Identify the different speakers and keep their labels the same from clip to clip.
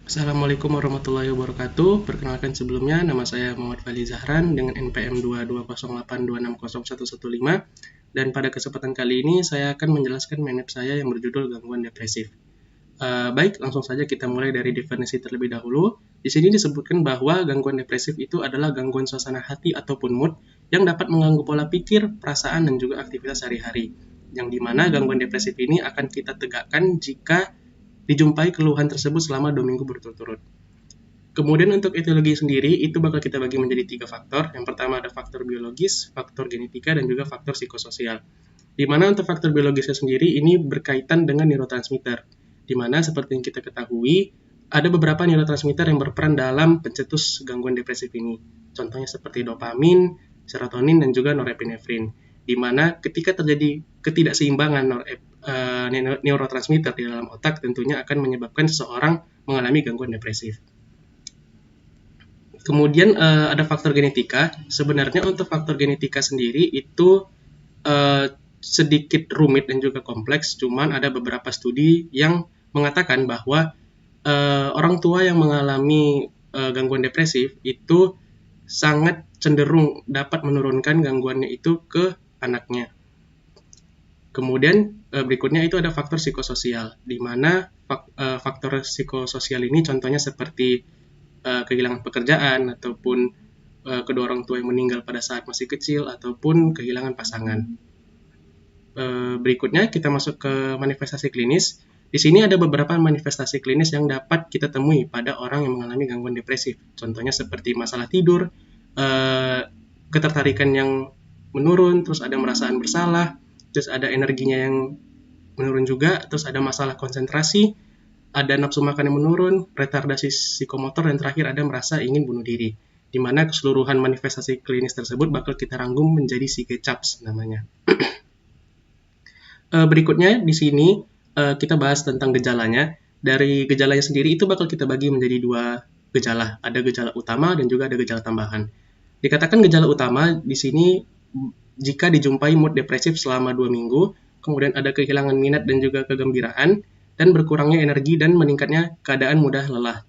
Speaker 1: Assalamualaikum warahmatullahi wabarakatuh. Perkenalkan sebelumnya, nama saya Muhammad Fali Zahran dengan NPM 22082082115. Dan pada kesempatan kali ini saya akan menjelaskan minat saya yang berjudul gangguan depresif. Baik, langsung saja kita mulai dari definisi terlebih dahulu. Di sini disebutkan bahwa gangguan depresif itu adalah gangguan suasana hati ataupun mood yang dapat mengganggu pola pikir, perasaan, dan juga aktivitas sehari-hari. Yang dimana gangguan depresif ini akan kita tegakkan jika dijumpai keluhan tersebut selama 2 minggu berturut-turut. Kemudian untuk etiologi sendiri, itu bakal kita bagi menjadi 3 faktor. Yang pertama ada faktor biologis, faktor genetika, dan juga faktor psikososial. Di mana untuk faktor biologisnya sendiri ini berkaitan dengan neurotransmitter. Di mana seperti yang kita ketahui, ada beberapa neurotransmitter yang berperan dalam pencetus gangguan depresif ini. Contohnya seperti dopamin, serotonin, dan juga norepinefrin. Di mana ketika terjadi ketidakseimbangan neurotransmitter di dalam otak tentunya akan menyebabkan seseorang mengalami gangguan depresif. Kemudian ada faktor genetika. Sebenarnya untuk faktor genetika sendiri itu sedikit rumit dan juga kompleks, cuman ada beberapa studi yang mengatakan bahwa orang tua yang mengalami gangguan depresif itu sangat cenderung dapat menurunkan gangguannya itu ke anaknya. Kemudian berikutnya itu ada faktor psikososial, di mana faktor psikososial ini contohnya seperti kehilangan pekerjaan ataupun kedua orang tua yang meninggal pada saat masih kecil ataupun kehilangan pasangan. Berikutnya kita masuk ke manifestasi klinis. Di sini ada beberapa manifestasi klinis yang dapat kita temui pada orang yang mengalami gangguan depresif. Contohnya seperti masalah tidur, ketertarikan yang menurun, terus ada merasaan bersalah, terus ada energinya yang menurun juga, terus ada masalah konsentrasi, ada nafsu makan yang menurun, retardasi psikomotor, dan terakhir ada merasa ingin bunuh diri. Di mana keseluruhan manifestasi klinis tersebut bakal kita rangkum menjadi CHAPS namanya. Berikutnya di sini kita bahas tentang gejalanya. Dari gejalanya sendiri itu bakal kita bagi menjadi 2 gejala. Ada gejala utama dan juga ada gejala tambahan. Dikatakan gejala utama di sini jika dijumpai mood depresif selama 2 minggu, kemudian ada kehilangan minat dan juga kegembiraan, dan berkurangnya energi dan meningkatnya keadaan mudah lelah.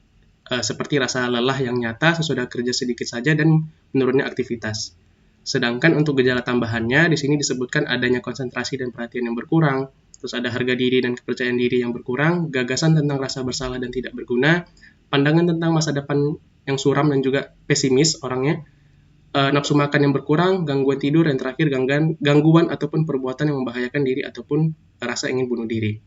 Speaker 1: Seperti rasa lelah yang nyata sesudah kerja sedikit saja dan menurunnya aktivitas. Sedangkan untuk gejala tambahannya, di sini disebutkan adanya konsentrasi dan perhatian yang berkurang, terus ada harga diri dan kepercayaan diri yang berkurang, gagasan tentang rasa bersalah dan tidak berguna, pandangan tentang masa depan yang suram dan juga pesimis orangnya, nafsu makan yang berkurang, gangguan tidur, dan terakhir gangguan ataupun perbuatan yang membahayakan diri ataupun rasa ingin bunuh diri.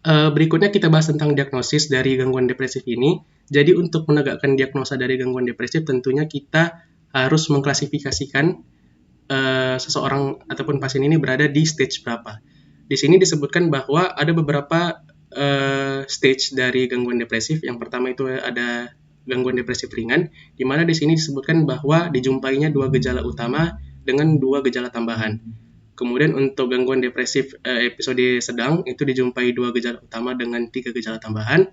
Speaker 1: Berikutnya kita bahas tentang diagnosis dari gangguan depresif ini. Jadi untuk menegakkan diagnosa dari gangguan depresif tentunya kita harus mengklasifikasikan seseorang ataupun pasien ini berada di stage berapa. Di sini disebutkan bahwa ada beberapa stage dari gangguan depresif. Yang pertama itu ada gangguan depresif ringan, di mana di sini disebutkan bahwa dijumpainya 2 gejala utama dengan 2 gejala tambahan. Kemudian untuk gangguan depresif episode sedang itu dijumpai 2 gejala utama dengan 3 gejala tambahan.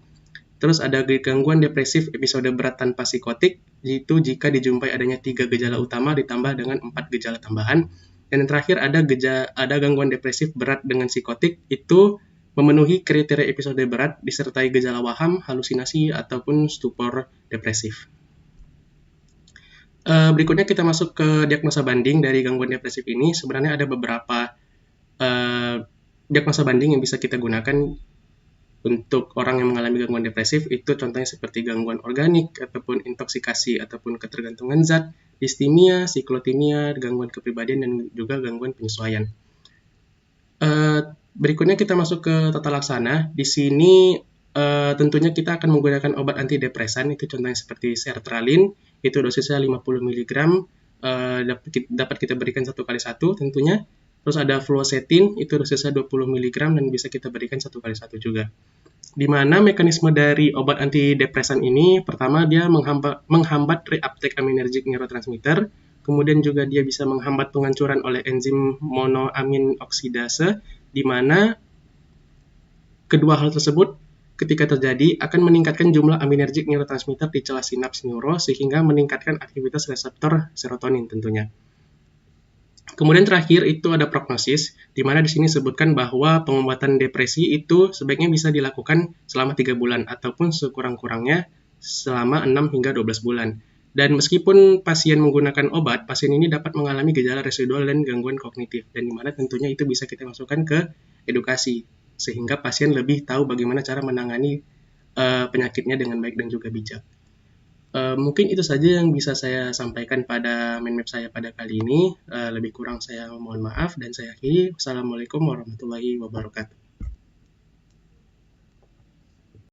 Speaker 1: Terus ada gangguan depresif episode berat tanpa psikotik, itu jika dijumpai adanya 3 gejala utama ditambah dengan 4 gejala tambahan. Dan yang terakhir ada gangguan depresif berat dengan psikotik, itu memenuhi kriteria episode berat disertai gejala waham, halusinasi, ataupun stupor depresif. Berikutnya kita masuk ke diagnosa banding dari gangguan depresif ini. Sebenarnya ada beberapa diagnosa banding yang bisa kita gunakan untuk orang yang mengalami gangguan depresif. Itu contohnya seperti gangguan organik, ataupun intoksikasi, ataupun ketergantungan zat, distimia, siklotimia, gangguan kepribadian, dan juga gangguan penyesuaian. Berikutnya kita masuk ke tata laksana. Di sini tentunya kita akan menggunakan obat antidepresan, itu contohnya seperti sertralin, itu dosisnya 50 mg, dapat kita berikan 1x1 tentunya. Terus ada fluoxetine, itu dosisnya 20 mg dan bisa kita berikan 1x1 juga. Di mana mekanisme dari obat antidepresan ini, pertama dia menghambat reuptake aminergic neurotransmitter, kemudian juga dia bisa menghambat penghancuran oleh enzim monoamin oksidase, di mana kedua hal tersebut ketika terjadi akan meningkatkan jumlah aminergic neurotransmitter di celah sinaps neuro sehingga meningkatkan aktivitas reseptor serotonin tentunya. Kemudian terakhir itu ada prognosis, di mana di sini disebutkan bahwa pengobatan depresi itu sebaiknya bisa dilakukan selama 3 bulan ataupun sekurang-kurangnya selama 6 hingga 12 bulan. Dan meskipun pasien menggunakan obat, pasien ini dapat mengalami gejala residual dan gangguan kognitif, dan di mana tentunya itu bisa kita masukkan ke edukasi, sehingga pasien lebih tahu bagaimana cara menangani penyakitnya dengan baik dan juga bijak. Mungkin itu saja yang bisa saya sampaikan pada mind map saya pada kali ini. Lebih kurang saya mohon maaf dan saya akhiri. Wassalamualaikum warahmatullahi wabarakatuh.